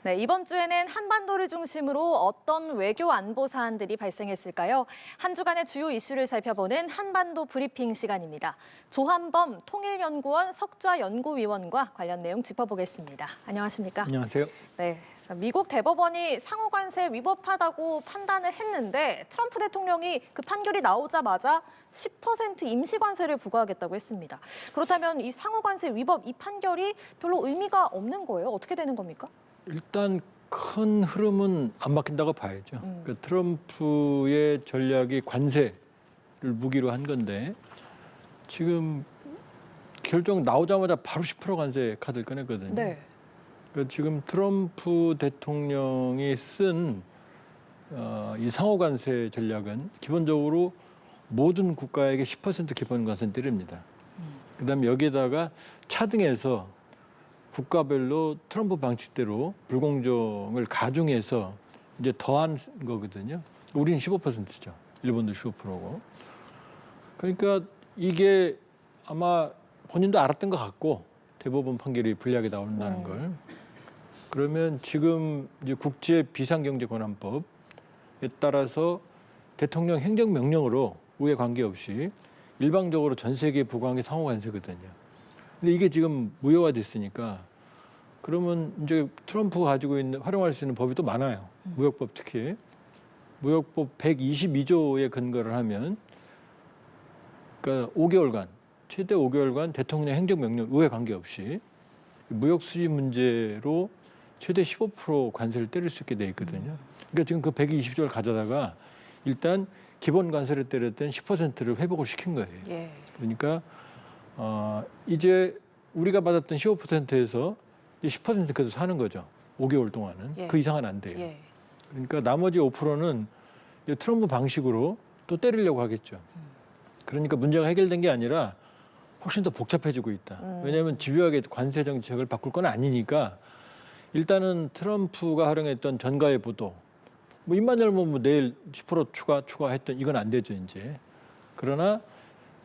네, 이번 주에는 한반도를 중심으로 어떤 외교 안보 사안들이 발생했을까요? 한 주간의 주요 이슈를 살펴보는 한반도 브리핑 시간입니다. 조한범 통일연구원 석좌연구위원과 관련 내용 짚어보겠습니다. 안녕하십니까? 안녕하세요. 네, 미국 대법원이 상호관세 위법하다고 판단을 했는데 트럼프 대통령이 그 판결이 나오자마자 10% 임시관세를 부과하겠다고 했습니다. 그렇다면 이 상호관세 위법 이 판결이 별로 의미가 없는 거예요? 어떻게 되는 겁니까? 일단 큰 흐름은 안 바뀐다고 봐야죠. 그러니까 트럼프의 전략이 관세를 무기로 한 건데 지금 결정 나오자마자 바로 10% 관세 카드를 꺼냈거든요. 네. 그러니까 지금 트럼프 대통령이 쓴 이 상호관세 전략은 기본적으로 모든 국가에게 10% 기본관세를 때립니다. 그다음에 여기에다가 차등해서 국가별로 트럼프 방식대로 불공정을 가중해서 이제 더한 거거든요. 우리는 15%죠. 일본도 15%고. 그러니까 이게 아마 본인도 알았던 것 같고 대법원 판결이 불리하게 나온다는 걸. 그러면 지금 이제 국제 비상경제권한법에 따라서 대통령 행정명령으로 우회 관계없이 일방적으로 전 세계에 부과한 게 상호관세거든요. 근데 이게 지금 무효화됐으니까 그러면 이제 트럼프가 가지고 있는 활용할 수 있는 법이 또 많아요. 무역법 특히. 무역법 122조에 근거를 하면 그러니까 5개월간 최대 5개월간 대통령 행정명령 우회 관계없이 무역 수지 문제로 최대 15% 관세를 때릴 수 있게 돼 있거든요. 그러니까 지금 그 120조를 가져다가 일단 기본 관세를 때렸던 10%를 회복을 시킨 거예요. 예. 그러니까 이제 우리가 받았던 15%에서 10% 그래도 사는 거죠. 5개월 동안은. 예. 그 이상은 안 돼요. 예. 그러니까 나머지 5%는 트럼프 방식으로 또 때리려고 하겠죠. 그러니까 문제가 해결된 게 아니라 훨씬 더 복잡해지고 있다. 왜냐하면 집요하게 관세 정책을 바꿀 건 아니니까 일단은 트럼프가 활용했던 전가의 보도 뭐 입만 열면 뭐 내일 10% 추가했던 이건 안 되죠 이제. 그러나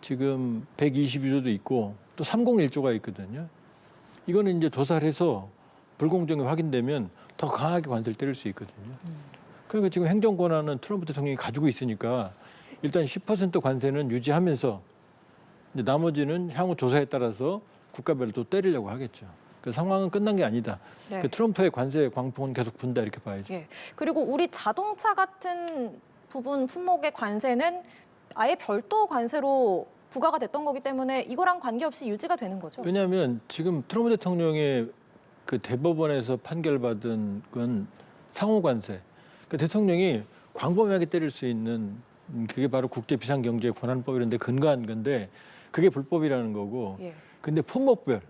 지금 122조도 있고 또 301조가 있거든요. 이거는 이제 조사를 해서 불공정이 확인되면 더 강하게 관세를 때릴 수 있거든요. 그러니까 지금 행정 권한은 트럼프 대통령이 가지고 있으니까 일단 10% 관세는 유지하면서 이제 나머지는 향후 조사에 따라서 국가별로 또 때리려고 하겠죠. 그 상황은 끝난 게 아니다. 네. 그 트럼프의 관세 광풍은 계속 분다 이렇게 봐야죠. 예. 그리고 우리 자동차 같은 부분 품목의 관세는 아예 별도 관세로 부과가 됐던 거기 때문에 이거랑 관계없이 유지가 되는 거죠. 왜냐하면 지금 트럼프 대통령의 그 대법원에서 판결받은 건 상호관세. 그 대통령이 광범위하게 때릴 수 있는 그게 바로 국제비상경제권한법 이런 데 근거한 건데 그게 불법이라는 거고. 예. 근데 품목별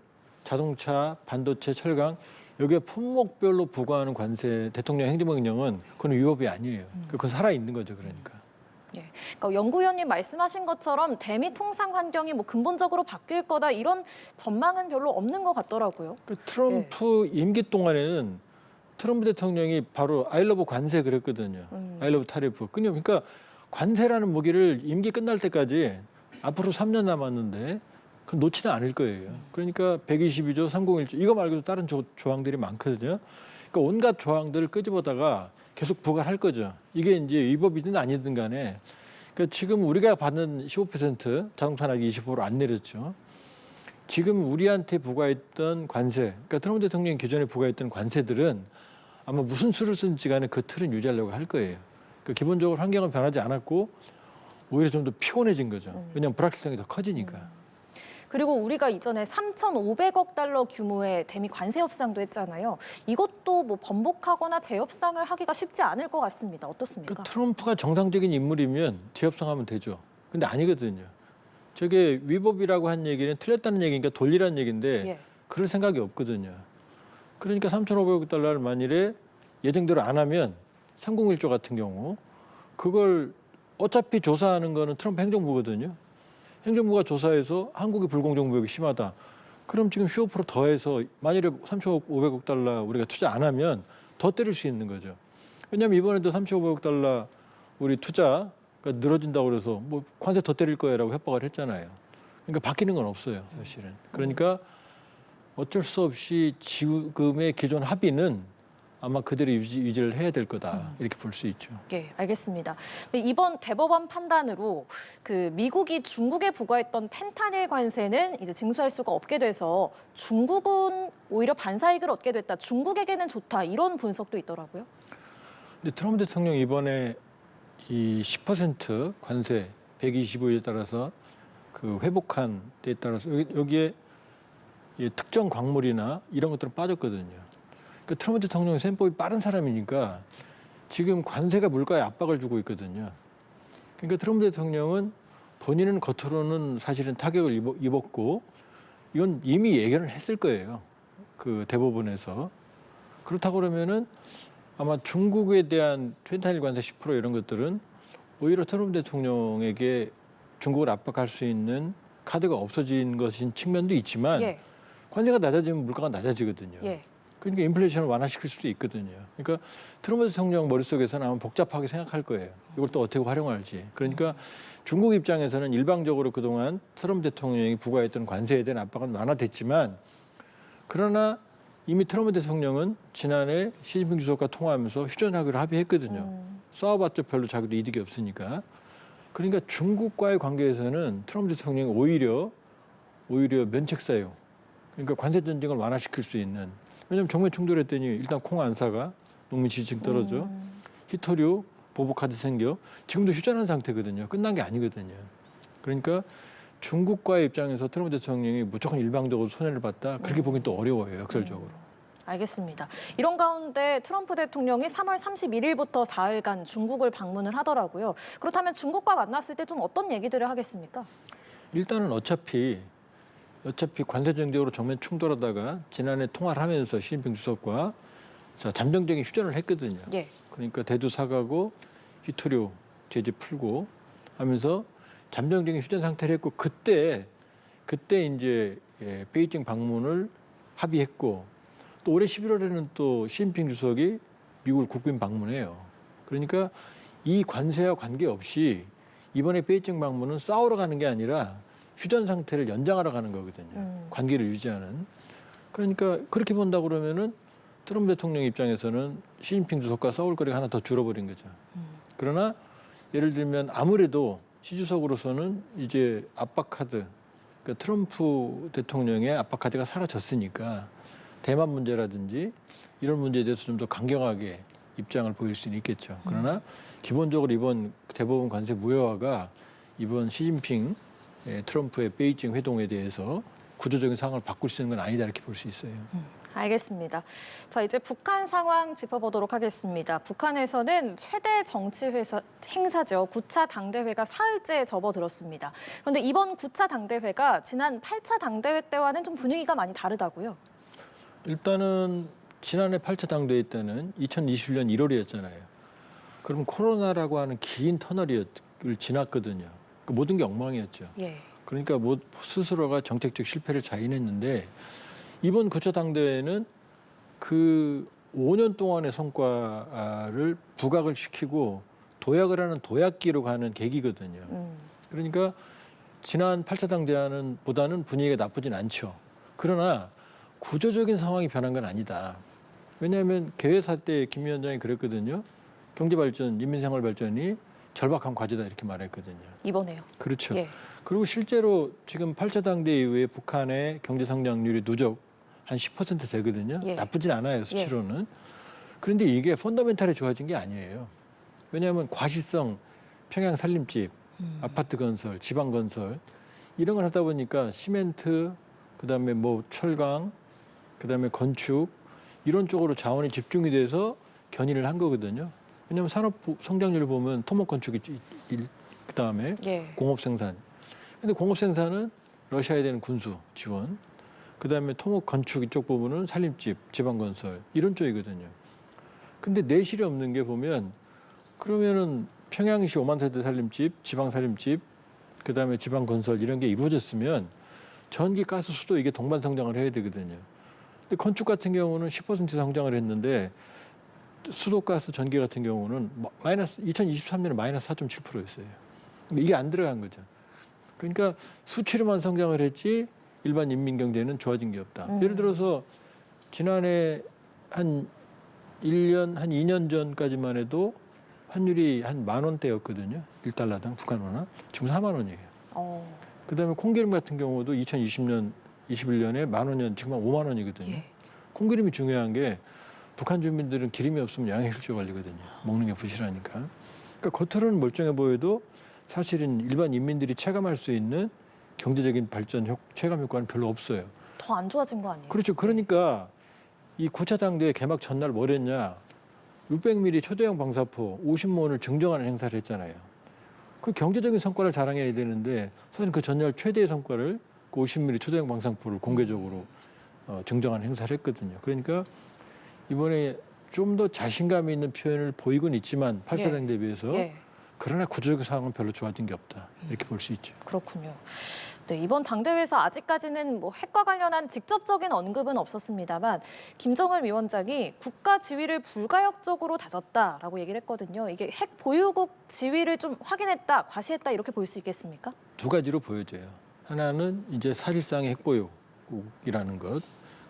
자동차, 반도체, 철강 여기에 품목별로 부과하는 관세 대통령 행정명령은 그건 위법이 아니에요. 그건 살아 있는 거죠, 그러니까. 예. 그러니까 연구위원님 말씀하신 것처럼 대미 통상 환경이 뭐 근본적으로 바뀔 거다 이런 전망은 별로 없는 것 같더라고요. 그 트럼프 임기 동안에는 트럼프 대통령이 바로 아이러브 관세 그랬거든요. 아이러브 타리프. 그러니까 관세라는 무기를 임기 끝날 때까지 앞으로 3년 남았는데 그 놓지는 않을 거예요. 그러니까 122조, 301조 이거 말고도 다른 조항들이 많거든요. 그러니까 온갖 조항들을 끄집어다가 계속 부과할 거죠. 이게 이제 위법이든 아니든 간에. 그러니까 지금 우리가 받는 15% 자동차나 20%로 안 내렸죠. 지금 우리한테 부과했던 관세, 그러니까 트럼프 대통령이 기존에 부과했던 관세들은 아마 무슨 수를 쓰는지 간에 그 틀은 유지하려고 할 거예요. 그러니까 기본적으로 환경은 변하지 않았고 오히려 좀 더 피곤해진 거죠. 왜냐하면 불확실성이 더 커지니까. 그리고 우리가 이전에 3,500억 달러 규모의 대미 관세 협상도 했잖아요. 이것도 뭐 번복하거나 재협상을 하기가 쉽지 않을 것 같습니다. 어떻습니까? 그러니까 트럼프가 정상적인 인물이면 재협상하면 되죠. 근데 아니거든요. 저게 위법이라고 한 얘기는 틀렸다는 얘기니까 돌리라는 얘기인데 예. 그럴 생각이 없거든요. 그러니까 3,500억 달러를 만일에 예정대로 안 하면 301조 같은 경우 그걸 어차피 조사하는 거는 트럼프 행정부거든요. 행정부가 조사해서 한국의 불공정 무역이 심하다. 그럼 지금 15% 더해서 만일에 3,500억 달러 우리가 투자 안 하면 더 때릴 수 있는 거죠. 왜냐하면 이번에도 3,500억 달러 우리 투자가 늘어진다고 그래서 뭐 관세 더 때릴 거야라고 협박을 했잖아요. 그러니까 바뀌는 건 없어요, 사실은. 그러니까 어쩔 수 없이 지금의 기존 합의는 아마 그대로 유지를 해야 될 거다 이렇게 볼 수 있죠. 예, 알겠습니다. 이번 대법원 판단으로 그 미국이 중국에 부과했던 펜타닐 관세는 이제 징수할 수가 없게 돼서 중국은 오히려 반사이익을 얻게 됐다. 중국에게는 좋다. 이런 분석도 있더라고요. 근데 트럼프 대통령이 이번에 이 10% 관세 125일에 따라서 그 회복한 데에 따라서 여기에 이 특정 광물이나 이런 것들은 빠졌거든요. 그러니까 트럼프 대통령이 셈법이 빠른 사람이니까 지금 관세가 물가에 압박을 주고 있거든요. 그러니까 트럼프 대통령은 본인은 겉으로는 사실은 타격을 입었고 이건 이미 예견을 했을 거예요. 그 대법원에서. 그렇다고 그러면은 아마 중국에 대한 펜타닐 관세 10% 이런 것들은 오히려 트럼프 대통령에게 중국을 압박할 수 있는 카드가 없어진 것인 측면도 있지만 예, 관세가 낮아지면 물가가 낮아지거든요. 예. 그러니까 인플레이션을 완화시킬 수도 있거든요. 그러니까 트럼프 대통령 머릿속에서는 아마 복잡하게 생각할 거예요. 이걸 또 어떻게 활용할지. 그러니까 중국 입장에서는 일방적으로 그동안 트럼프 대통령이 부과했던 관세에 대한 압박은 완화됐지만 그러나 이미 트럼프 대통령은 지난해 시진핑 주석과 통화하면서 휴전하기로 합의했거든요. 싸워봤자 별로 자기도 이득이 없으니까. 그러니까 중국과의 관계에서는 트럼프 대통령이 오히려 면책사유, 그러니까 관세 전쟁을 완화시킬 수 있는. 왜냐하면 정면 충돌했더니 일단 콩 안 사가, 농민 지지층 떨어져, 히토류 보복카드 생겨. 지금도 휴전한 상태거든요. 끝난 게 아니거든요. 그러니까 중국과의 입장에서 트럼프 대통령이 무조건 일방적으로 손해를 봤다. 그렇게 보기엔 또 어려워요, 역설적으로. 알겠습니다. 이런 가운데 트럼프 대통령이 3월 31일부터 4일간 중국을 방문을 하더라고요. 그렇다면 중국과 만났을 때 좀 어떤 얘기들을 하겠습니까? 일단은 어차피 관세 정책으로 정면 충돌하다가 지난해 통화를 하면서 시진핑 주석과 잠정적인 휴전을 했거든요. 예. 그러니까 대두 사가고 히토류 제재 풀고 하면서 잠정적인 휴전 상태를 했고 그때 이제 베이징 방문을 합의했고 또 올해 11월에는 또 시진핑 주석이 미국을 국빈 방문해요. 그러니까 이 관세와 관계없이 이번에 베이징 방문은 싸우러 가는 게 아니라 휴전 상태를 연장하러 가는 거거든요. 관계를 유지하는. 그러니까 그렇게 본다 그러면은 트럼프 대통령 입장에서는 시진핑 주석과 싸울 거리가 하나 더 줄어버린 거죠. 그러나 예를 들면 아무래도 시 주석으로서는 이제 압박 카드, 그러니까 트럼프 대통령의 압박 카드가 사라졌으니까 대만 문제라든지 이런 문제에 대해서 좀 더 강경하게 입장을 보일 수는 있겠죠. 그러나 기본적으로 이번 대법원 관세 무효화가 이번 시진핑 트럼프의 베이징 회동에 대해서 구조적인 상황을 바꿀 수 있는 건 아니다 이렇게 볼 수 있어요. 알겠습니다. 자, 이제 북한 상황 짚어보도록 하겠습니다. 북한에서는 최대 정치 행사죠. 9차 당대회가 사흘째 접어들었습니다. 그런데 이번 9차 당대회가 지난 8차 당대회 때와는 좀 분위기가 많이 다르다고요? 일단은 지난해 8차 당대회 때는 2021년 1월이었잖아요. 그럼 코로나라고 하는 긴 터널을 지났거든요. 그 모든 게 엉망이었죠. 예. 그러니까 스스로가 정책적 실패를 자인했는데 이번 9차 당대회는 그 5년 동안의 성과를 부각을 시키고 도약을 하는 도약기로 가는 계기거든요. 그러니까 지난 8차 당대회는 보다는 분위기가 나쁘진 않죠. 그러나 구조적인 상황이 변한 건 아니다. 왜냐하면 개회사 때 김 위원장이 그랬거든요. 경제발전, 인민생활발전이 절박한 과제다 이렇게 말했거든요. 이번에요. 그렇죠. 예. 그리고 실제로 지금 8차 당대회 이후에 북한의 경제 성장률이 누적 한 10% 되거든요. 예. 나쁘진 않아요, 수치로는. 그런데 이게 펀더멘탈이 좋아진 게 아니에요. 왜냐하면 과시성, 평양 살림집, 아파트 건설, 지방 건설 이런 걸 하다 보니까 시멘트, 그다음에 뭐 철강, 그다음에 건축 이런 쪽으로 자원이 집중이 돼서 견인을 한 거거든요. 왜냐하면 산업 성장률을 보면 토목 건축이 그다음에 예. 공업 생산. 근데 공업 생산은 러시아에 대한 군수 지원, 그다음에 토목 건축 이쪽 부분은 살림집, 지방 건설 이런 쪽이거든요. 근데 내실이 없는 게 보면 그러면은 평양시 5만 세대 살림집, 지방 살림집, 그다음에 지방 건설 이런 게 이루어졌으면 전기, 가스, 수도 이게 동반 성장을 해야 되거든요. 근데 건축 같은 경우는 10% 성장을 했는데 수도, 가스, 전기 같은 경우는 마이너스 2023년에 마이너스 4.7%였어요. 이게 안 들어간 거죠. 그러니까 수치로만 성장을 했지 일반 인민 경제는 좋아진 게 없다. 예를 들어서 지난해 한 1년 한 2년 전까지만 해도 환율이 한 10,000원대였거든요. 1달러당 북한 원화. 지금 4만 원이에요. 그다음에 콩기름 같은 경우도 2020년, 21년에 10,000원, 지금 한 5만 원이거든요. 예. 콩기름이 중요한 게 북한 주민들은 기름이 없으면 양해실조 걸리거든요. 먹는 게 부실하니까. 그러니까 겉으로는 멀쩡해 보여도 사실은 일반 인민들이 체감할 수 있는 경제적인 발전 체감 효과는 별로 없어요. 더 안 좋아진 거 아니에요? 그렇죠. 그러니까 이 9차 당대회 개막 전날 뭘 했냐. 600mm 초대형 방사포 50문을 증정하는 행사를 했잖아요. 그 경제적인 성과를 자랑해야 되는데 사실 그 전날 최대의 성과를 그 50mm 초대형 방사포를 공개적으로 증정하는 행사를 했거든요. 그러니까 이번에 좀 더 자신감 있는 표현을 보이곤 있지만 8차 당대에 비해서 예. 그러나 구조적 상황은 별로 좋아진 게 없다. 이렇게 볼 수 있죠. 그렇군요. 네, 이번 당대회에서 아직까지는 뭐 핵과 관련한 직접적인 언급은 없었습니다만 김정은 위원장이 국가 지위를 불가역적으로 다졌다라고 얘기를 했거든요. 이게 핵 보유국 지위를 좀 확인했다, 과시했다 이렇게 볼 수 있겠습니까? 두 가지로 보여져요. 하나는 이제 사실상의 핵보유국이라는 것.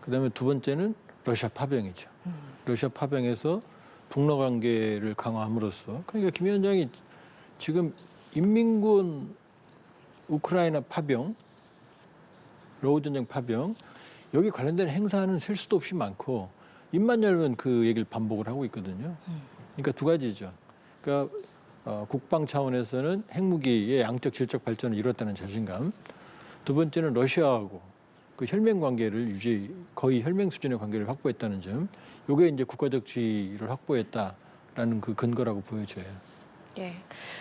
그다음에 두 번째는 러시아 파병이죠. 러시아 파병에서 북러 관계를 강화함으로써 그러니까 김 위원장이 지금 인민군 우크라이나 파병, 러우 전쟁 파병 여기 관련된 행사는 셀 수도 없이 많고 입만 열면 그 얘기를 반복을 하고 있거든요. 그러니까 두 가지죠. 그러니까 국방 차원에서는 핵무기의 양적 질적 발전을 이뤘다는 자신감. 두 번째는 러시아하고 그 혈맹 관계를 거의 혈맹 수준의 관계를 확보했다는 점. 이게 이제 국가적 지위를 확보했다라는 그 근거라고 보여져요. 예.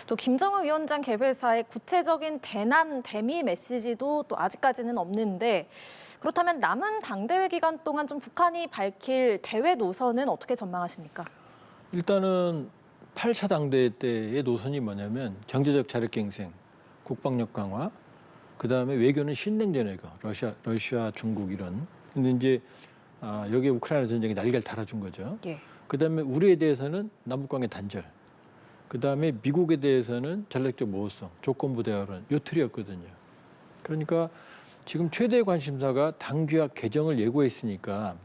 또 김정은 위원장 개회사의 구체적인 대남 대미 메시지도 또 아직까지는 없는데 그렇다면 남은 당대회 기간 동안 좀 북한이 밝힐 대외 노선은 어떻게 전망하십니까? 일단은 8차 당대회 때의 노선이 뭐냐면 경제적 자력갱생, 국방력 강화, 그다음에 외교는 신냉전 외교, 러시아, 중국 이런. 근데 이제 여기에 우크라이나 전쟁이 날개를 달아준 거죠. 예. 그다음에 우리에 대해서는 남북관계 단절. 그다음에 미국에 대해서는 전략적 모호성, 조건부 대화론 요 틀이었거든요. 그러니까 지금 최대 관심사가 당규약 개정을 예고했으니까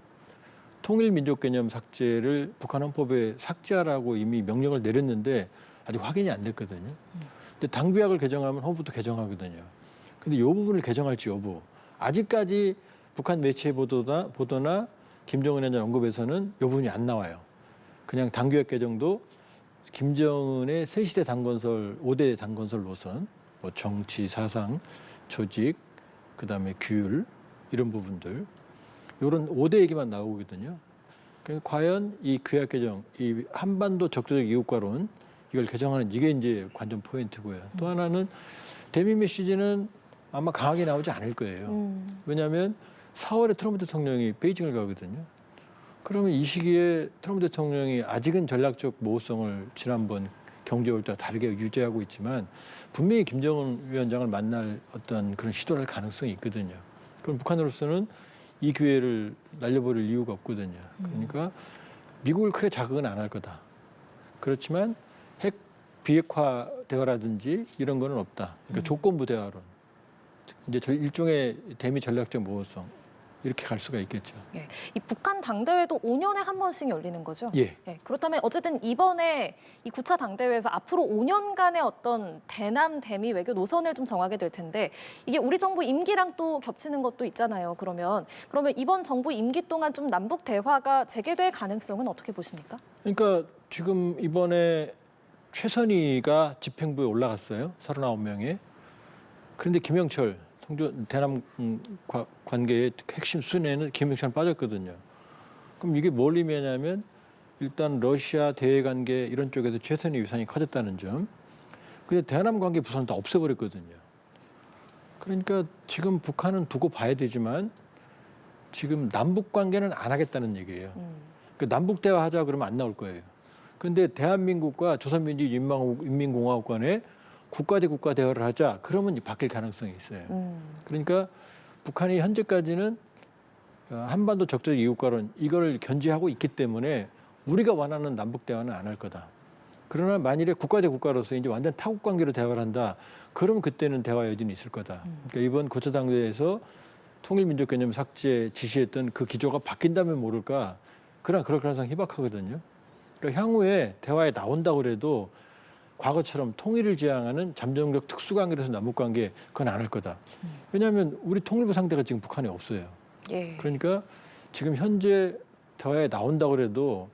통일민족 개념 삭제를 북한 헌법에 삭제하라고 이미 명령을 내렸는데 아직 확인이 안 됐거든요. 근데 당규약을 개정하면 헌법도 개정하거든요. 근데 이 부분을 개정할지 여부 아직까지 북한 매체 보도나 김정은 위원장 언급에서는 이 부분이 안 나와요. 그냥 당규약 개정도 김정은의 새 시대 당건설, 5대 당건설 노선, 뭐 정치, 사상, 조직, 그다음에 규율 이런 부분들 이런 5대 얘기만 나오거든요. 그러니까 과연 이 규약 개정, 이 한반도 적대적 이웃과론 이걸 개정하는 이게 이제 관전 포인트고요. 또 하나는 대미 메시지는 아마 강하게 나오지 않을 거예요. 왜냐하면 4월에 트럼프 대통령이 베이징을 가거든요. 그러면 이 시기에 트럼프 대통령이 아직은 전략적 모호성을 지난번 경제월 때와 다르게 유지하고 있지만 분명히 김정은 위원장을 만날 어떤 그런 시도를 할 가능성이 있거든요. 그럼 북한으로서는 이 기회를 날려버릴 이유가 없거든요. 그러니까 미국을 크게 자극은 안 할 거다. 그렇지만 핵 비핵화 대화라든지 이런 거는 없다. 그러니까 조건부 대화론. 이제 일종의 대미 전략적 모호성. 이렇게 갈 수가 있겠죠. 예. 이 북한 당대회도 5년에 한 번씩 열리는 거죠? 예. 예. 그렇다면 어쨌든 이번에 이 9차 당대회에서 앞으로 5년간의 어떤 대남 대미 외교 노선을 좀 정하게 될 텐데 이게 우리 정부 임기랑 또 겹치는 것도 있잖아요. 그러면 이번 정부 임기 동안 좀 남북 대화가 재개될 가능성은 어떻게 보십니까? 그러니까 지금 이번에 최선희가 집행부에 올라갔어요. 39명에. 그런데 김영철 대남 관계의 핵심 순회는 김영철 빠졌거든요. 그럼 이게 뭘 의미하냐면 일단 러시아 대외 관계 이런 쪽에서 최선희 위상이 커졌다는 점. 근데 대남 관계 부서는 다 없애버렸거든요. 그러니까 지금 북한은 두고 봐야 되지만 지금 남북 관계는 안 하겠다는 얘기예요. 그러니까 남북 대화하자 그러면 안 나올 거예요. 그런데 대한민국과 조선민주인민공화국 간에 국가 대 국가 대화를 하자 그러면 바뀔 가능성이 있어요. 그러니까 북한이 현재까지는 한반도 적대적 이웃과론 이걸 견지하고 있기 때문에 우리가 원하는 남북 대화는 안 할 거다. 그러나 만일에 국가 대 국가로서 이제 완전 타국 관계로 대화를 한다. 그러면 그때는 대화 여지는 있을 거다. 그러니까 이번 9차 당대회에서 통일민족 개념 삭제 지시했던 그 기조가 바뀐다면 모를까 그러나 그럴 가능성이 희박하거든요. 그러니까 향후에 대화에 나온다고 그래도 과거처럼 통일을 지향하는 잠정적 특수관계에서 남북관계 그건 안 할 거다. 왜냐하면 우리 통일부 상대가 지금 북한에 없어요. 예. 그러니까 지금 현재 대화에 나온다고 그래도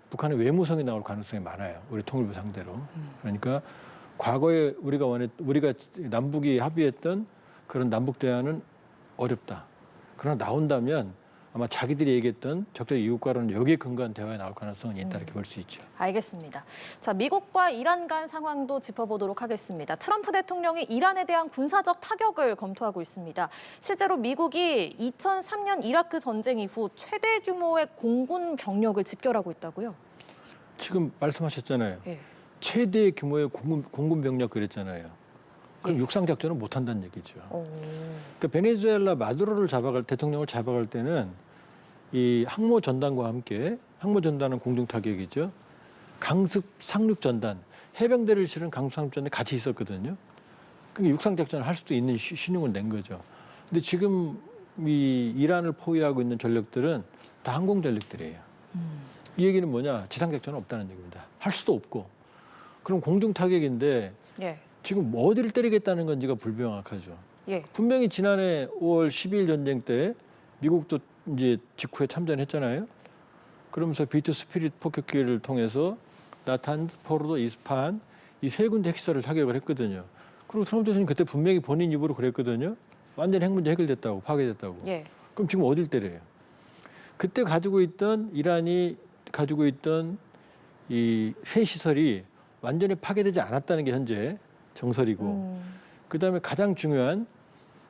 북한의 외무성이 나올 가능성이 많아요. 우리 통일부 상대로. 그러니까 과거에 우리가 남북이 합의했던 그런 남북 대화는 어렵다. 그러나 나온다면 아마 자기들이 얘기했던 적대 이웃과는 여기에 근거한 대화에 나올 가능성은 있다 이렇게 볼 수 있죠. 알겠습니다. 자, 미국과 이란 간 상황도 짚어보도록 하겠습니다. 트럼프 대통령이 이란에 대한 군사적 타격을 검토하고 있습니다. 실제로 미국이 2003년 이라크 전쟁 이후 최대 규모의 공군 병력을 집결하고 있다고요? 지금 말씀하셨잖아요. 예. 최대 규모의 공군 병력 그랬잖아요. 그럼 예. 육상 작전은 못 한다는 얘기죠. 오. 그러니까 베네수엘라 마두로를 대통령을 잡아갈 때는 이 항모 전단과 함께 항모 전단은 공중 타격이죠. 강습 상륙 전단, 해병대를 실은 강습 상륙 전단이 같이 있었거든요. 그러니까 육상 작전을 할 수도 있는 신용을 낸 거죠. 근데 지금 이 이란을 포위하고 있는 전력들은 다 항공 전력들이에요. 이 얘기는 뭐냐? 지상 작전은 없다는 얘기입니다. 할 수도 없고. 그럼 공중 타격인데 예. 지금 어디를 때리겠다는 건지가 불명확하죠. 예. 분명히 지난해 5월 12일 전쟁 때 미국도 이제 직후에 참전했잖아요. 그러면서 비트 스피릿 폭격기를 통해서 나탄즈, 포르도, 이스파한 이 세 군데 핵시설을 타격을 했거든요. 그리고 트럼프 대통령이 그때 분명히 본인 입으로 그랬거든요. 완전히 핵 문제 해결됐다고, 파괴됐다고. 예. 그럼 지금 어딜 때려요? 그때 이란이 가지고 있던 이 새 시설이 완전히 파괴되지 않았다는 게 현재 정설이고, 그다음에 가장 중요한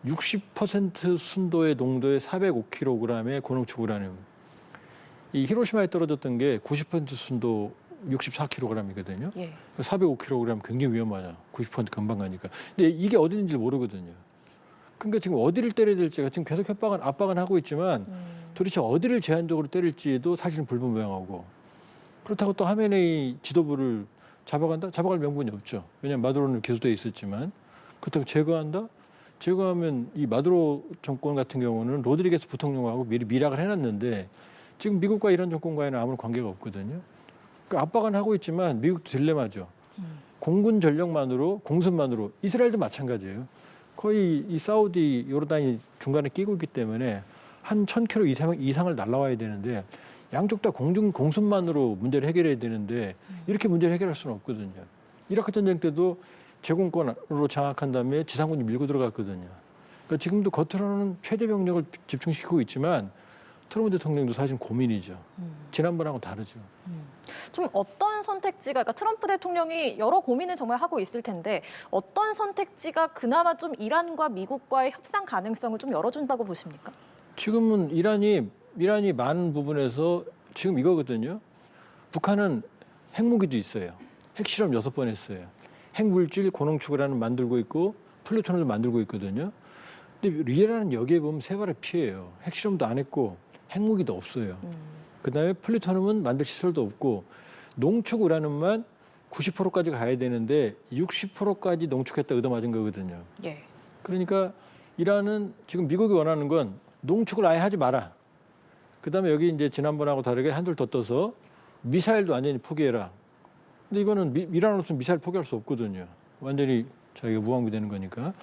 60% 순도의 농도의 405kg의 고농축 우라늄. 이 히로시마에 떨어졌던 게 90% 순도 64kg이거든요. 예. 405kg 굉장히 위험하죠. 90% 금방 가니까. 근데 이게 어디 있는지 모르거든요. 그러니까 지금 어디를 때려야 될지가 지금 계속 압박은 하고 있지만 도대체 어디를 제한적으로 때릴지도 사실은 불분명하고, 그렇다고 또 하메네이 지도부를 잡아갈 명분이 없죠. 왜냐하면 마두로는 기소돼 있었지만. 그렇다고 제거한다? 제거하면 이 마두로 정권 같은 경우는 로드리게스 부통령하고 미리 밀약을 해놨는데 지금 미국과 이란 정권과에는 아무런 관계가 없거든요. 그러니까 압박은 하고 있지만 미국도 딜레마죠. 공군 전력만으로, 공습만으로, 이스라엘도 마찬가지예요. 거의 이 사우디, 요르단이 중간에 끼고 있기 때문에 한 1000km 이상을 날아와야 되는데 양쪽 다 공습만으로 문제를 해결해야 되는데 이렇게 문제를 해결할 수는 없거든요. 이라크 전쟁 때도 제공권으로 장악한 다음에 지상군이 밀고 들어갔거든요. 그러니까 지금도 겉으로는 최대 병력을 집중시키고 있지만 트럼프 대통령도 사실 고민이죠. 지난번하고 다르죠. 좀 어떤 선택지가, 그러니까 트럼프 대통령이 여러 고민을 정말 하고 있을 텐데 어떤 선택지가 그나마 좀 이란과 미국과의 협상 가능성을 좀 열어준다고 보십니까? 지금은 이란이 많은 부분에서 지금 이거거든요. 북한은 핵무기도 있어요. 핵실험 6번 했어요. 핵물질 고농축우라는 만들고 있고 플루토늄도 만들고 있거든요. 근데 이란은 여기에 보면 세 발의 피해예요. 핵실험도 안 했고 핵무기도 없어요. 그다음에 플루토늄은 만들 시설도 없고 농축 우라늄만 90%까지 가야 되는데 60%까지 농축했다 얻어맞은 거거든요. 예. 그러니까 이란은 지금 미국이 원하는 건 농축을 아예 하지 마라. 그다음에 여기 이제 지난번하고 다르게 한줄 더 떠서 미사일도 완전히 포기해라. 근데 이거는 이란으로서는 미사일 포기할 수 없거든요. 완전히 자기가 무방비 되는 거니까.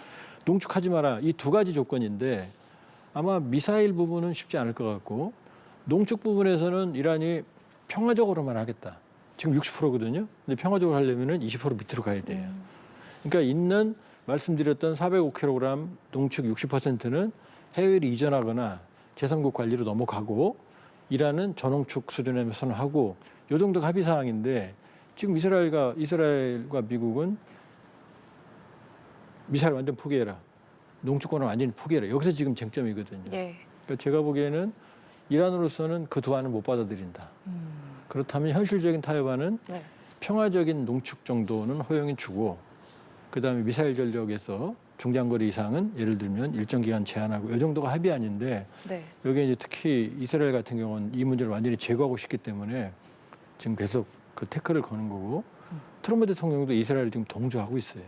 농축하지 마라. 이 두 가지 조건인데 아마 미사일 부분은 쉽지 않을 것 같고 농축 부분에서는 이란이 평화적으로만 하겠다. 지금 60%거든요. 근데 평화적으로 하려면은 20% 밑으로 가야 돼요. 그러니까 말씀드렸던 405kg 농축 60%는 해외로 이전하거나 제3국 관리로 넘어가고 이란은 전농축 수준에서는 하고 이 정도가 합의 사항인데 지금 이스라엘과 미국은 미사일 완전 포기해라. 농축권은 완전히 포기해라. 여기서 지금 쟁점이거든요. 예. 그러니까 제가 보기에는 이란으로서는 그 두 안을 못 받아들인다. 그렇다면 현실적인 타협안은 네. 평화적인 농축 정도는 허용해 주고 그다음에 미사일 전력에서 중장거리 이상은 예를 들면 일정 기간 제한하고 이 정도가 합의안인데 네. 여기에 이제 특히 이스라엘 같은 경우는 이 문제를 완전히 제거하고 싶기 때문에 지금 계속 그 태클을 거는 거고 트럼프 대통령도 이스라엘을 지금 동조하고 있어요.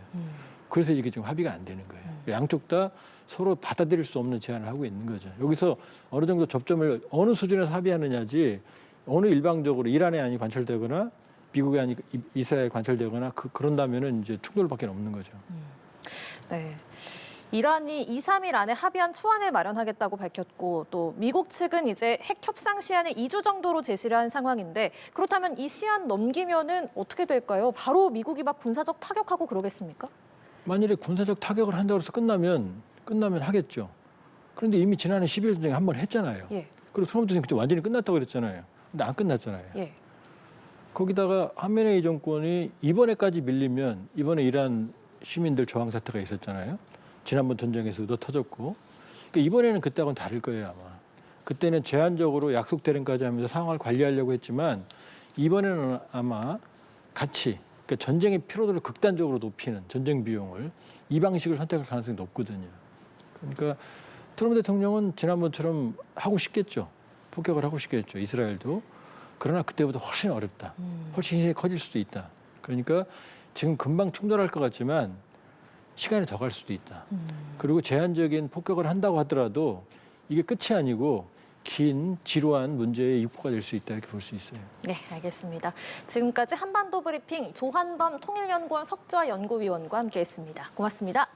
그래서 이게 지금 합의가 안 되는 거예요. 양쪽 다 서로 받아들일 수 없는 제안을 하고 있는 거죠. 여기서 어느 정도 접점을 어느 수준에서 합의하느냐지 어느 일방적으로 이란의 안이 관철되거나 미국의 안이 이스라엘 관철되거나 그런다면은 이제 충돌밖에 없는 거죠. 네. 이란이 2, 3일 안에 합의한 초안을 마련하겠다고 밝혔고 또 미국 측은 이제 핵 협상 시한을 2주 정도로 제시를 한 상황인데 그렇다면 이 시한 넘기면은 어떻게 될까요? 바로 미국이 막 군사적 타격하고 그러겠습니까? 만일에 군사적 타격을 한다고 해서 끝나면 하겠죠. 그런데 이미 지난해 12월 전쟁에 한 번 했잖아요. 예. 그리고 트럼프 대통령이 그때 완전히 끝났다고 그랬잖아요. 근데 안 끝났잖아요. 예. 거기다가 하메네이 정권이 이번에까지 밀리면 이번에 이란 시민들 저항 사태가 있었잖아요. 지난번 전쟁에서도 터졌고. 그러니까 이번에는 그때하고는 다를 거예요, 아마. 그때는 제한적으로 약속 대응까지 하면서 상황을 관리하려고 했지만 이번에는 아마 같이 그러니까 전쟁의 피로도를 극단적으로 높이는 전쟁 비용을 이 방식을 선택할 가능성이 높거든요. 그러니까 트럼프 대통령은 지난번처럼 하고 싶겠죠. 폭격을 하고 싶겠죠. 이스라엘도. 그러나 그때보다 훨씬 어렵다. 훨씬 희생이 커질 수도 있다. 그러니까 지금 금방 충돌할 것 같지만 시간이 더 갈 수도 있다. 그리고 제한적인 폭격을 한다고 하더라도 이게 끝이 아니고 긴 지루한 문제의 입구가 될 수 있다 이렇게 볼 수 있어요. 네, 알겠습니다. 지금까지 한반도 브리핑 조한범 통일연구원 석좌 연구위원과 함께했습니다. 고맙습니다.